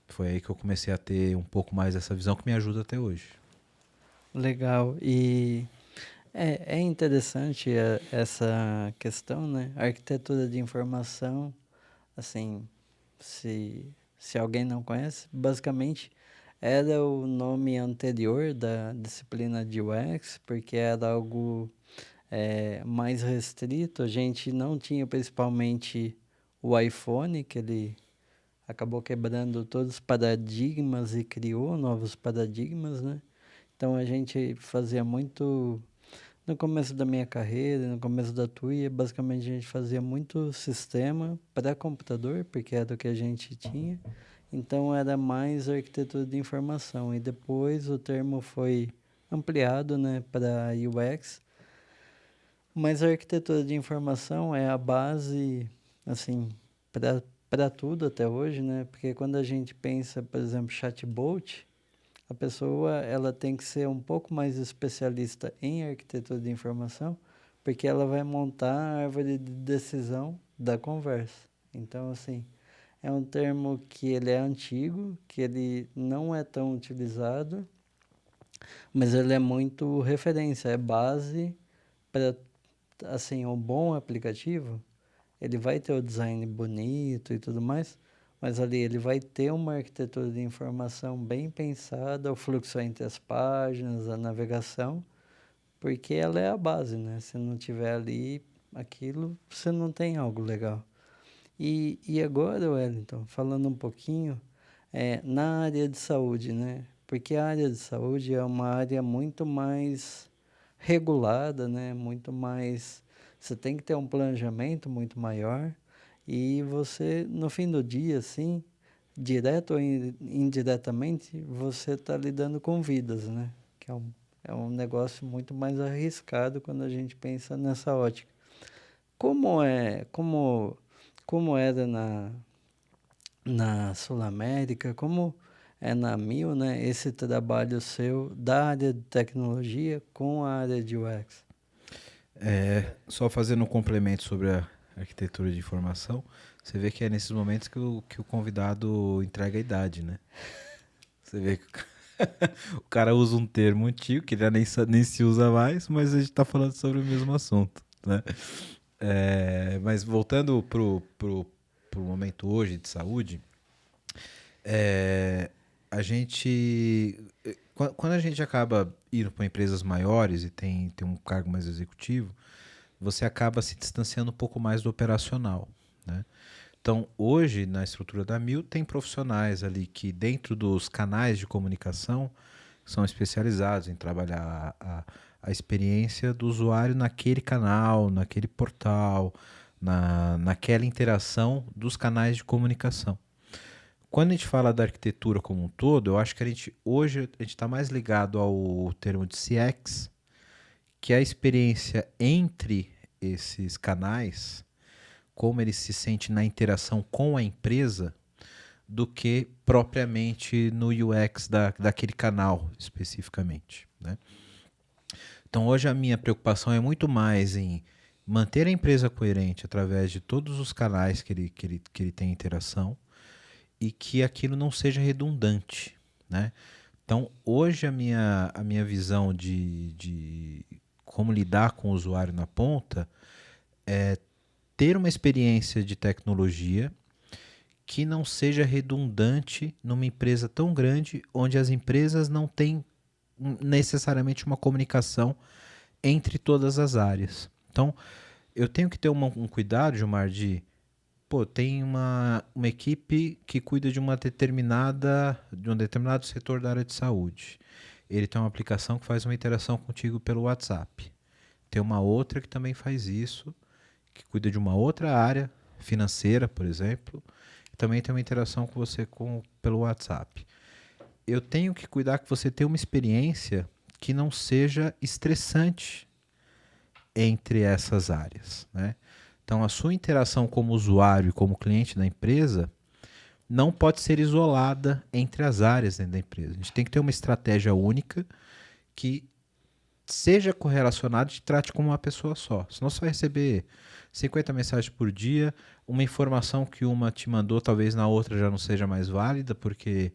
Foi aí que eu comecei a ter um pouco mais essa visão que me ajuda até hoje. Legal. E é interessante essa questão, né? A arquitetura de informação, assim, se alguém não conhece, basicamente era o nome anterior da disciplina de UX, porque era algo mais restrito. A gente não tinha principalmente o iPhone, que ele acabou quebrando todos os paradigmas e criou novos paradigmas, né? Então a gente fazia muito. No começo da minha carreira, no começo da TUI, basicamente a gente fazia muito sistema para computador, porque era o que a gente tinha. Então era mais arquitetura de informação. E depois o termo foi ampliado, né, para UX. Mas a arquitetura de informação é a base, assim, para tudo até hoje, né? Porque quando a gente pensa, por exemplo, chatbot, a pessoa ela tem que ser um pouco mais especialista em arquitetura de informação, porque ela vai montar a árvore de decisão da conversa. Então, assim, é um termo que ele é antigo, que ele não é tão utilizado, mas ele é muito referência, é base para, assim, um bom aplicativo. Ele vai ter o design bonito e tudo mais, mas ali ele vai ter uma arquitetura de informação bem pensada, o fluxo entre as páginas, a navegação, porque ela é a base, né? Se não tiver ali aquilo, você não tem algo legal. E agora, Wellington, falando um pouquinho, na área de saúde, né? Porque a área de saúde é uma área muito mais regulada, né? Muito mais. Você tem que ter um planejamento muito maior e você, no fim do dia, assim, direto ou indiretamente, você está lidando com vidas, né? Que é um negócio muito mais arriscado quando a gente pensa nessa ótica. Como é, como, como era na Sul-América, como é na Mil, né, esse trabalho seu da área de tecnologia com a área de UX? Só fazendo um complemento sobre a arquitetura de informação, você vê que é nesses momentos que o convidado entrega a idade, né? Você vê que o cara usa um termo antigo, que já nem se usa mais, mas a gente está falando sobre o mesmo assunto, né? Mas voltando pro momento hoje de saúde, a gente... Quando a gente acaba indo para empresas maiores e tem um cargo mais executivo, você acaba se distanciando um pouco mais do operacional, né? Então, hoje, na estrutura da Mil, tem profissionais ali que, dentro dos canais de comunicação, são especializados em trabalhar a experiência do usuário naquele canal, naquele portal, naquela interação dos canais de comunicação. Quando a gente fala da arquitetura como um todo, eu acho que hoje a gente está mais ligado ao termo de CX, que é a experiência entre esses canais, como ele se sente na interação com a empresa, do que propriamente no UX daquele canal especificamente, né? Então hoje a minha preocupação é muito mais em manter a empresa coerente através de todos os canais que ele tem interação e que aquilo não seja redundante, né? Então, hoje a minha visão de como lidar com o usuário na ponta é ter uma experiência de tecnologia que não seja redundante numa empresa tão grande, onde as empresas não têm necessariamente uma comunicação entre todas as áreas. Então, eu tenho que ter um cuidado, Gilmar, de pô, tem uma equipe que cuida de um determinado setor da área de saúde. Ele tem uma aplicação que faz uma interação contigo pelo WhatsApp. Tem uma outra que também faz isso, que cuida de uma outra área financeira, por exemplo, e também tem uma interação com você pelo WhatsApp. Eu tenho que cuidar que você tenha uma experiência que não seja estressante entre essas áreas, né? Então, a sua interação como usuário e como cliente da empresa não pode ser isolada entre as áreas dentro da empresa. A gente tem que ter uma estratégia única que seja correlacionada e te trate como uma pessoa só. Senão você vai receber 50 mensagens por dia, uma informação que uma te mandou, talvez na outra já não seja mais válida, porque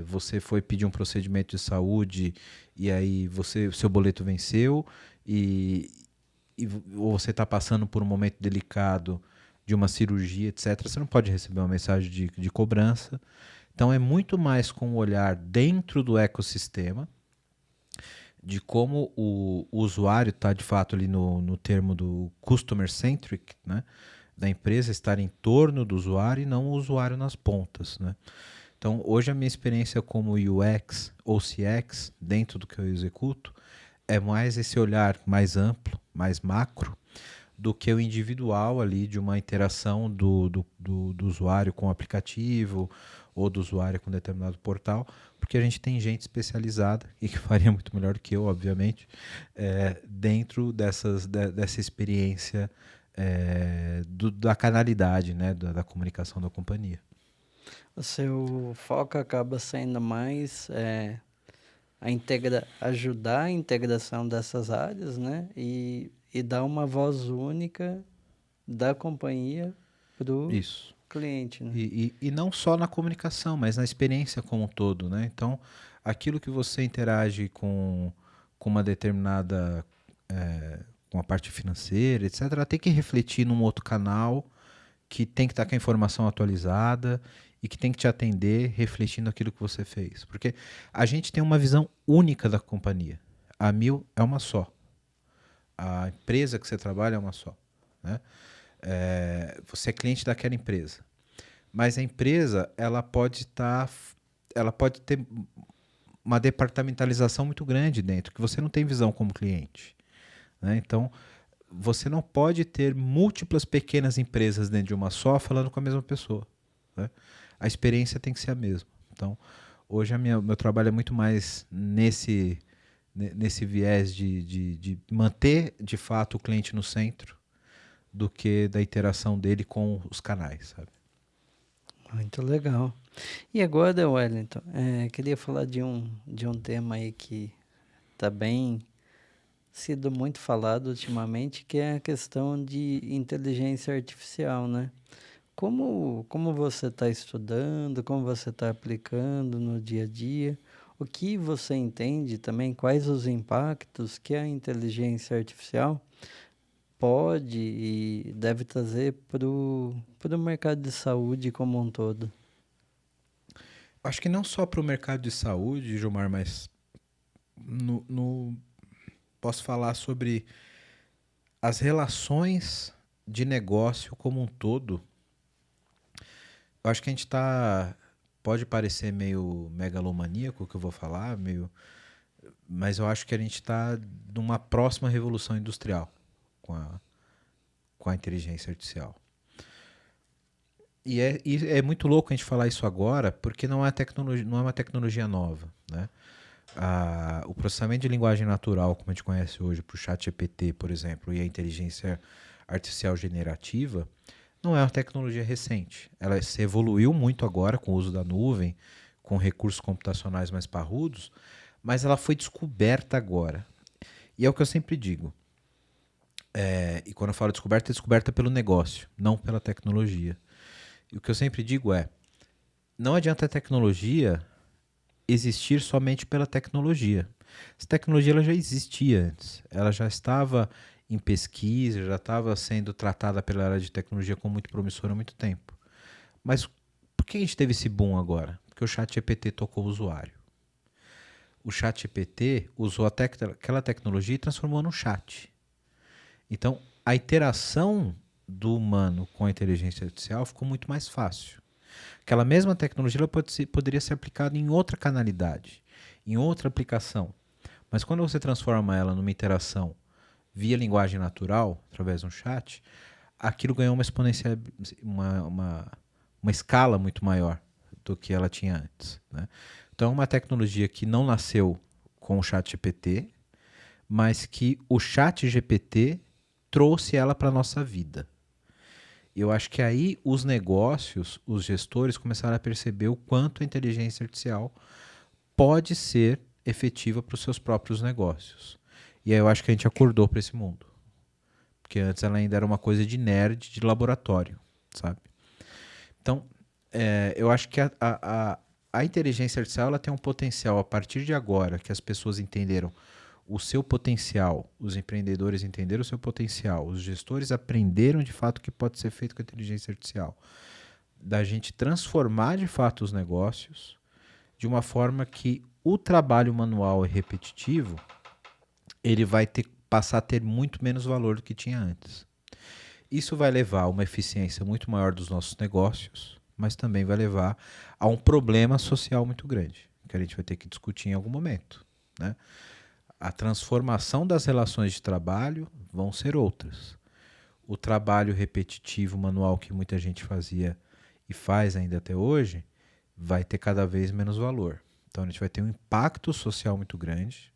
você foi pedir um procedimento de saúde e aí seu boleto venceu e, ou você está passando por um momento delicado de uma cirurgia, etc., você não pode receber uma mensagem de cobrança. Então, é muito mais com o olhar dentro do ecossistema, de como o usuário está, de fato, ali no termo do customer-centric, né? Da empresa estar em torno do usuário e não o usuário nas pontas, né? Então, hoje a minha experiência como UX ou CX, dentro do que eu executo, é mais esse olhar mais amplo, mais macro, do que o individual ali de uma interação do usuário com o aplicativo ou do usuário com determinado portal, porque a gente tem gente especializada e que faria muito melhor do que eu, obviamente, dentro dessa experiência da canalidade, né, da comunicação da companhia. O seu foco acaba sendo mais ajudar a integração dessas áreas, né? E dar uma voz única da companhia para o Isso. cliente, né? E não só na comunicação, mas na experiência como um todo, né? Então, aquilo que você interage com uma determinada, com a parte financeira, etc., tem que refletir num outro canal que tem que estar com a informação atualizada e que tem que te atender refletindo aquilo que você fez. Porque a gente tem uma visão única da companhia. A Mil é uma só. A empresa que você trabalha é uma só, né? Você é cliente daquela empresa. Mas a empresa, ela pode ter uma departamentalização muito grande dentro, que você não tem visão como cliente, né? Então, você não pode ter múltiplas pequenas empresas dentro de uma só falando com a mesma pessoa, né? A experiência tem que ser a mesma. Então, hoje meu trabalho é muito mais nesse viés de manter, de fato, o cliente no centro do que da interação dele com os canais, sabe? Muito legal. E agora, Wellington, queria falar de um tema aí que está bem sido muito falado ultimamente, que é a questão de inteligência artificial, né? Como você está estudando, como você está aplicando no dia a dia, o que você entende também, quais os impactos que a inteligência artificial pode e deve trazer para o mercado de saúde como um todo? Acho que não só para o mercado de saúde, Gilmar, mas posso falar sobre as relações de negócio como um todo. Eu acho que a gente pode parecer meio megalomaníaco o que eu vou falar, mas eu acho que a gente está numa próxima revolução industrial com a inteligência artificial. E é muito louco a gente falar isso agora, porque não é uma tecnologia nova, né? O processamento de linguagem natural, como a gente conhece hoje, para o ChatGPT, por exemplo, e a inteligência artificial generativa, não é uma tecnologia recente. Ela se evoluiu muito agora com o uso da nuvem, com recursos computacionais mais parrudos, mas ela foi descoberta agora. E é o que eu sempre digo. E quando eu falo descoberta, é descoberta pelo negócio, não pela tecnologia. E o que eu sempre digo é, não adianta a tecnologia existir somente pela tecnologia. Essa tecnologia ela já existia antes, ela já estava em pesquisa, já estava sendo tratada pela área de tecnologia como muito promissora há muito tempo. Mas por que a gente teve esse boom agora? Porque o ChatGPT tocou o usuário. O ChatGPT usou aquela tecnologia e transformou num chat. Então, a interação do humano com a inteligência artificial ficou muito mais fácil. Aquela mesma tecnologia ela poderia ser aplicada em outra canalidade, em outra aplicação. Mas quando você transforma ela numa interação via linguagem natural, através de um chat, aquilo ganhou uma exponencial, uma escala muito maior do que ela tinha antes, né? Então é uma tecnologia que não nasceu com o chat GPT, mas que o chat GPT trouxe ela para a nossa vida. Eu acho que aí os negócios, os gestores começaram a perceber o quanto a inteligência artificial pode ser efetiva para os seus próprios negócios. E aí eu acho que a gente acordou para esse mundo. Porque antes ela ainda era uma coisa de nerd, de laboratório, sabe? Então, eu acho que a inteligência artificial ela tem um potencial, a partir de agora que as pessoas entenderam o seu potencial, os empreendedores entenderam o seu potencial, os gestores aprenderam de fato o que pode ser feito com a inteligência artificial, da gente transformar de fato os negócios de uma forma que o trabalho manual e repetitivo ele vai passar a ter muito menos valor do que tinha antes. Isso vai levar a uma eficiência muito maior dos nossos negócios, mas também vai levar a um problema social muito grande, que a gente vai ter que discutir em algum momento, né? A transformação das relações de trabalho vão ser outras. O trabalho repetitivo, manual que muita gente fazia e faz ainda até hoje, vai ter cada vez menos valor. Então a gente vai ter um impacto social muito grande.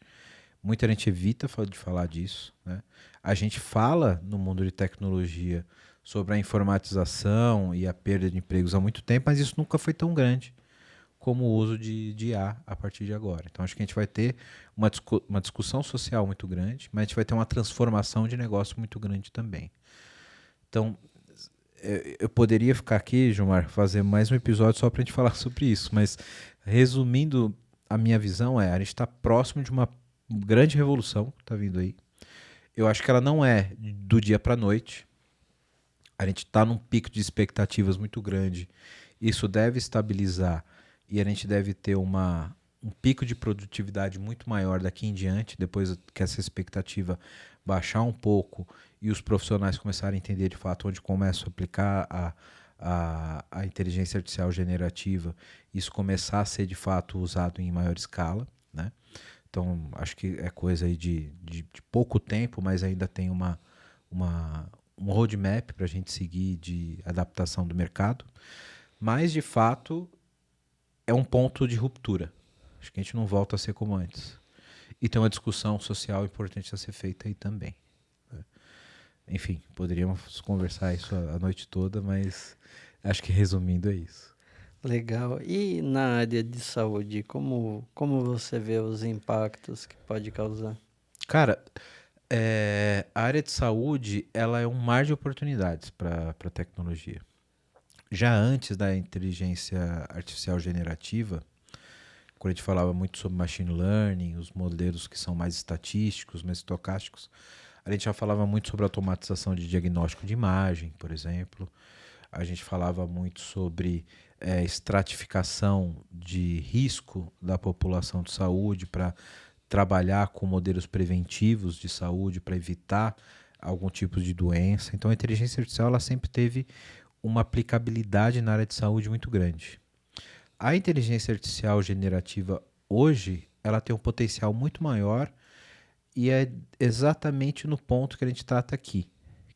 Muita gente evita de falar disso, né? A gente fala no mundo de tecnologia sobre a informatização e a perda de empregos há muito tempo, mas isso nunca foi tão grande como o uso de IA a partir de agora. Então acho que a gente vai ter uma discussão social muito grande, mas a gente vai ter uma transformação de negócio muito grande também. Então, eu poderia ficar aqui, Gilmar, fazer mais um episódio só para a gente falar sobre isso, mas resumindo, a minha visão a gente está próximo de uma grande revolução que está vindo aí. Eu acho que ela não é do dia para a noite. A gente está num pico de expectativas muito grande. Isso deve estabilizar e a gente deve ter um pico de produtividade muito maior daqui em diante, depois que essa expectativa baixar um pouco e os profissionais começarem a entender de fato onde começam a aplicar a inteligência artificial generativa, isso começar a ser de fato usado em maior escala, né? Então, acho que é coisa aí de pouco tempo, mas ainda tem um roadmap para a gente seguir de adaptação do mercado. Mas, de fato, é um ponto de ruptura. Acho que a gente não volta a ser como antes. E tem uma discussão social importante a ser feita aí também. Enfim, poderíamos conversar isso a noite toda, mas acho que resumindo é isso. Legal. E na área de saúde, como você vê os impactos que pode causar? Cara, a área de saúde ela é um mar de oportunidades para a tecnologia. Já antes da inteligência artificial generativa, quando a gente falava muito sobre machine learning, os modelos que são mais estatísticos, mais estocásticos, a gente já falava muito sobre automatização de diagnóstico de imagem, por exemplo. A gente falava muito sobre estratificação de risco da população de saúde para trabalhar com modelos preventivos de saúde para evitar algum tipo de doença. Então a inteligência artificial ela sempre teve uma aplicabilidade na área de saúde muito grande. A inteligência artificial generativa hoje ela tem um potencial muito maior e é exatamente no ponto que a gente trata aqui,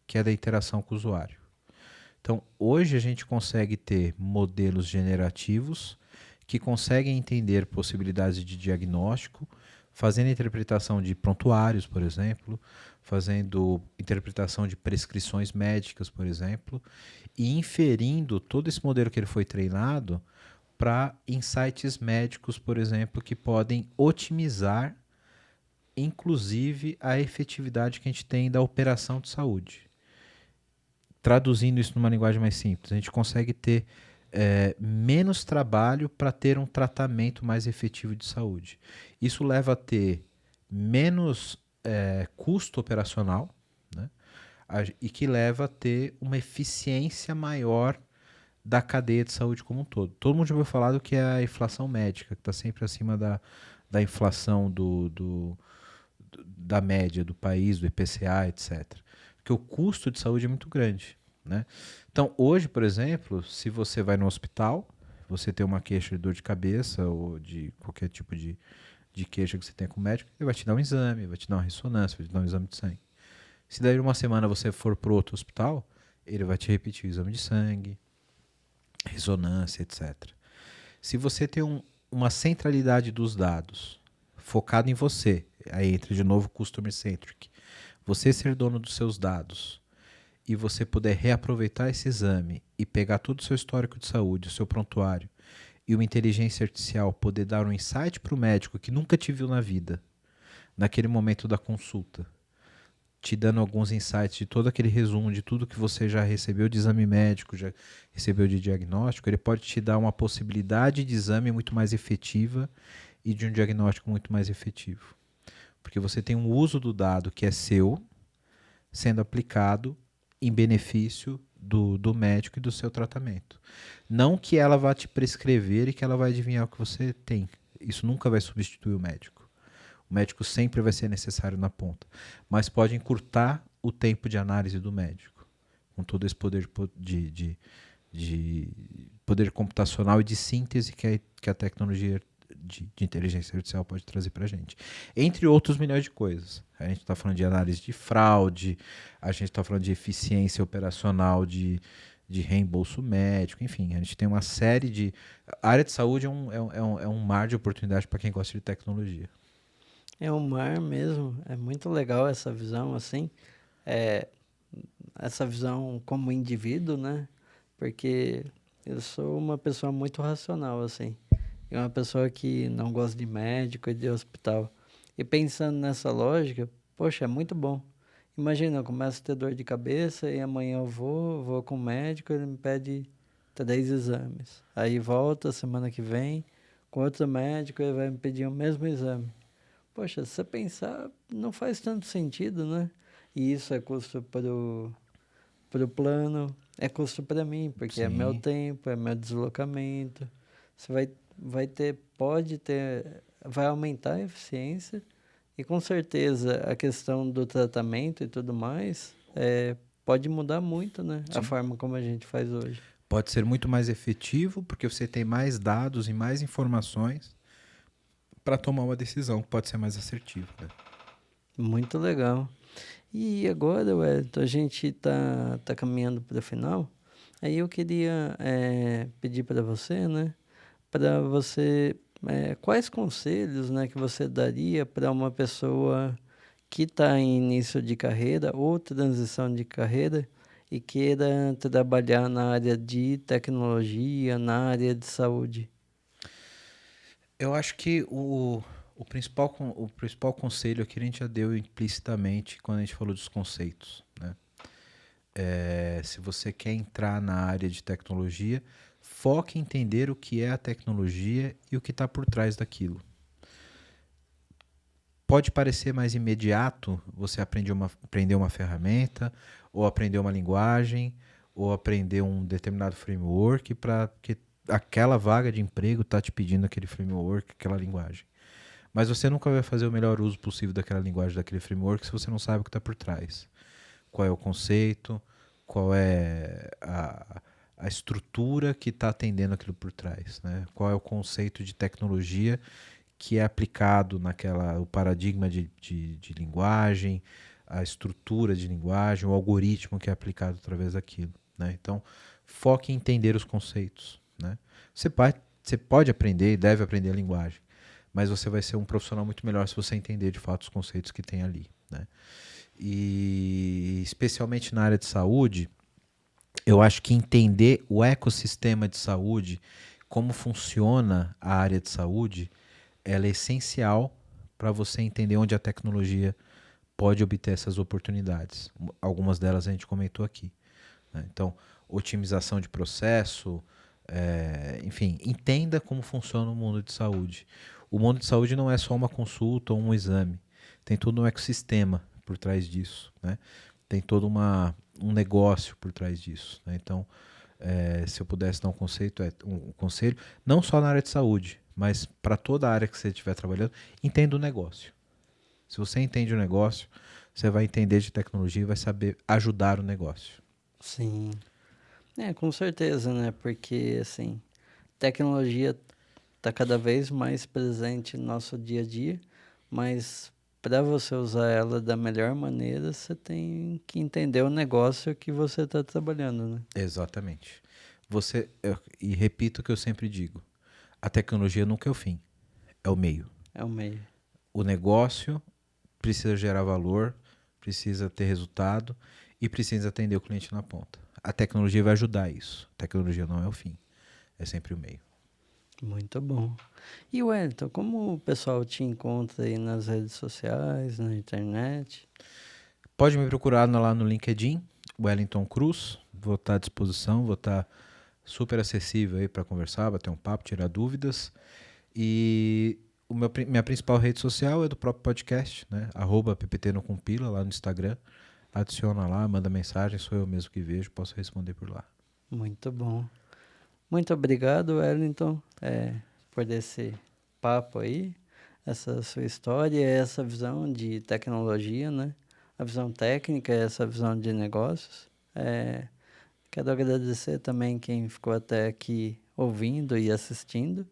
que é da interação com o usuário. Então, hoje a gente consegue ter modelos generativos que conseguem entender possibilidades de diagnóstico, fazendo interpretação de prontuários, por exemplo, fazendo interpretação de prescrições médicas, por exemplo, e inferindo todo esse modelo que ele foi treinado para insights médicos, por exemplo, que podem otimizar, inclusive, a efetividade que a gente tem da operação de saúde. Traduzindo isso numa linguagem mais simples, a gente consegue ter menos trabalho para ter um tratamento mais efetivo de saúde. Isso leva a ter menos custo operacional, né? E que leva a ter uma eficiência maior da cadeia de saúde como um todo. Todo mundo já ouviu falar do que é a inflação médica, que está sempre acima da inflação da média do país, do IPCA, etc. Porque o custo de saúde é muito grande, né? Então, hoje, por exemplo, se você vai no hospital, você tem uma queixa de dor de cabeça ou de qualquer tipo de queixa que você tenha com o médico, ele vai te dar um exame, vai te dar uma ressonância, vai te dar um exame de sangue. Se daí uma semana você for para outro hospital, ele vai te repetir o exame de sangue, ressonância, etc. Se você tem uma centralidade dos dados focado em você, aí entra de novo o Customer Centric, você ser dono dos seus dados e você puder reaproveitar esse exame e pegar todo o seu histórico de saúde, o seu prontuário, e uma inteligência artificial poder dar um insight para o médico que nunca te viu na vida, naquele momento da consulta, te dando alguns insights de todo aquele resumo de tudo que você já recebeu de exame médico, já recebeu de diagnóstico, ele pode te dar uma possibilidade de exame muito mais efetiva e de um diagnóstico muito mais efetivo. Porque você tem um uso do dado que é seu, sendo aplicado em benefício do médico e do seu tratamento. Não que ela vá te prescrever e que ela vai adivinhar o que você tem. Isso nunca vai substituir o médico. O médico sempre vai ser necessário na ponta, mas pode encurtar o tempo de análise do médico, com todo esse poder de poder computacional e de síntese que a tecnologia de inteligência artificial pode trazer para a gente. Entre outros milhões de coisas. A gente está falando de análise de fraude, a gente está falando de eficiência operacional de reembolso médico, enfim, a gente tem uma série de... A área de saúde é um mar de oportunidade para quem gosta de tecnologia. É um mar mesmo, é muito legal essa visão, assim, essa visão como indivíduo, né? Porque eu sou uma pessoa muito racional, assim, e uma pessoa que não gosta de médico e de hospital. E pensando nessa lógica, poxa, é muito bom. Imagina, eu começo a ter dor de cabeça e amanhã eu vou com o médico, ele me pede 3 exames. Aí volta semana que vem, com outro médico, ele vai me pedir o mesmo exame. Poxa, se você pensar, não faz tanto sentido, né? E isso é custo para o plano, é custo para mim, porque é meu Sim. tempo, é meu deslocamento. Você vai aumentar a eficiência e com certeza a questão do tratamento e tudo mais pode mudar muito, né? Sim. A forma como a gente faz hoje. Pode ser muito mais efetivo, porque você tem mais dados e mais informações para tomar uma decisão que pode ser mais assertiva. Né? Muito legal. E agora, Wellington, a gente tá caminhando para o final. Aí eu queria pedir para você, né? Para você, quais conselhos, né, que você daria para uma pessoa que está em início de carreira ou transição de carreira e queira trabalhar na área de tecnologia, na área de saúde? Eu acho que o principal conselho aqui a gente já deu implicitamente quando a gente falou dos conceitos. Né? Se você quer entrar na área de tecnologia, foque em entender o que é a tecnologia e o que está por trás daquilo. Pode parecer mais imediato você aprender uma ferramenta, ou aprender uma linguagem, ou aprender um determinado framework, porque aquela vaga de emprego está te pedindo aquele framework, aquela linguagem. Mas você nunca vai fazer o melhor uso possível daquela linguagem, daquele framework, se você não sabe o que está por trás. Qual é o conceito, qual é a estrutura que está atendendo aquilo por trás. Né? Qual é o conceito de tecnologia que é aplicado o paradigma de linguagem, a estrutura de linguagem, o algoritmo que é aplicado através daquilo. Né? Então, foque em entender os conceitos. Né? Você pode aprender e deve aprender a linguagem, mas você vai ser um profissional muito melhor se você entender de fato os conceitos que tem ali. Né? E especialmente na área de saúde, eu acho que entender o ecossistema de saúde, como funciona a área de saúde, ela é essencial para você entender onde a tecnologia pode obter essas oportunidades. Algumas delas a gente comentou aqui. Né? Então, otimização de processo, Enfim, entenda como funciona o mundo de saúde. O mundo de saúde não é só uma consulta ou um exame. Tem todo um ecossistema por trás disso, né? Tem todo um negócio por trás disso, né? Então, se eu pudesse dar um conselho, não só na área de saúde, mas para toda a área que você estiver trabalhando, entenda o negócio. Se você entende o negócio, você vai entender de tecnologia e vai saber ajudar o negócio. Sim. Com certeza, né? Porque, assim, tecnologia está cada vez mais presente no nosso dia a dia, mas para você usar ela da melhor maneira, você tem que entender o negócio que você está trabalhando, né? Exatamente. E repito o que eu sempre digo: a tecnologia nunca é o fim, é o meio. É o meio. O negócio precisa gerar valor, precisa ter resultado e precisa atender o cliente na ponta. A tecnologia vai ajudar isso. A tecnologia não é o fim, é sempre o meio. Muito bom. E Wellington, como o pessoal te encontra aí nas redes sociais, na internet? Pode me procurar lá no LinkedIn, Wellington Cruz. Vou estar à disposição, vou estar super acessível aí para conversar, bater um papo, tirar dúvidas. E minha principal rede social é do próprio podcast, né? @ppt não compila lá no Instagram. Adiciona lá, manda mensagem, sou eu mesmo que vejo, posso responder por lá. Muito bom. Muito obrigado, Wellington, por esse papo aí, essa sua história, essa visão de tecnologia, né? A visão técnica, essa visão de negócios. Quero agradecer também quem ficou até aqui ouvindo e assistindo.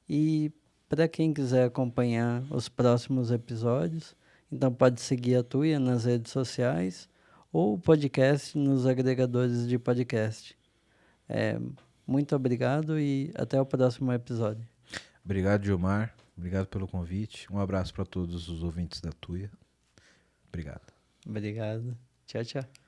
E para quem quiser acompanhar os próximos episódios, então pode seguir a Tuia nas redes sociais ou o podcast nos agregadores de podcast. Muito obrigado e até o próximo episódio. Obrigado, Gilmar. Obrigado pelo convite. Um abraço para todos os ouvintes da Tuia. Obrigado. Obrigado. Tchau, tchau.